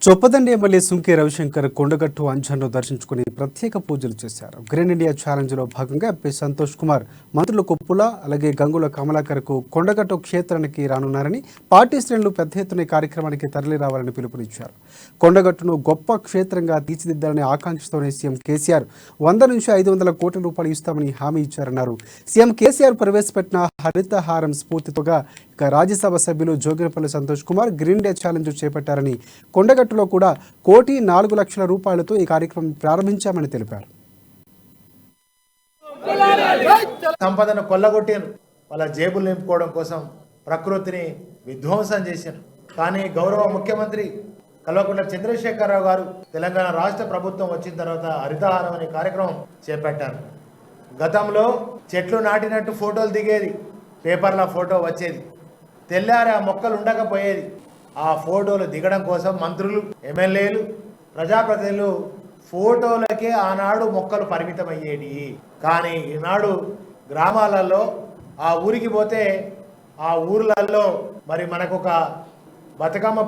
Choppadandi MLA Sunke Ravishankar Kondagattu అంజన్ను దర్శించుకుని ప్రత్యేక పూజలు చేశారు. గ్రీన్ ఇండియా ఛాలెంజ్ లో భాగంగా ఎంపీ సంతోష్ కుమార్ మంత్రులు కొప్పుల అలాగే గంగుల కమలాకర్కు కొండగట్టు క్షేత్రానికి రానున్నారని, పార్టీ శ్రేణులు పెద్ద ఎత్తున కార్యక్రమానికి తరలి రావాలని పిలుపునిచ్చారు. కొండగట్టును గొప్ప క్షేత్రంగా తీర్చిదిద్దాలనే ఆకాంక్షతోనే సీఎం కేసీఆర్ 100 నుంచి 500 కోట్ల రూపాయలు ఇస్తామని హామీ ఇచ్చారన్నారు. సీఎం కేసీఆర్ ప్రవేశపెట్టిన హరితహారం స్ఫూర్తితోగా ఇక రాజ్యసభ సభ్యులు Joginapally Santosh Kumar green India challenge చేపట్టారని, కొండగట్టులో కూడా 1,04,00,000 రూపాయలతో ఈ కార్యక్రమం ప్రారంభించామని తెలిపారు. సంపదను కొల్లగొట్టారు, వాళ్ళ జేబులు నింపుకోవడం కోసం ప్రకృతిని విధ్వంసం చేశారు. కానీ గౌరవ ముఖ్యమంత్రి కల్వకుంట్ల చంద్రశేఖరరావు గారు తెలంగాణ రాష్ట్ర ప్రభుత్వం వచ్చిన తర్వాత హరితహారం అనే కార్యక్రమం చేపట్టారు. గతంలో చెట్లు నాటినట్టు ఫోటోలు దిగేది, పేపర్ల ఫోటో వచ్చేది, తెల్లారి ఆ మొక్కలు ఉండకపోయేది. ఆ ఫోటోలు దిగడం కోసం మంత్రులు, ఎమ్మెల్యేలు, ప్రజాప్రతినిధులు ఫోటోలకే ఆనాడు మొక్కలు పరిమితం అయ్యేది. కానీ ఈనాడు గ్రామాలలో ఆ ఊరికి పోతే ఆ ఊర్లలో మరి మనకు ఒక బతుకమ్మ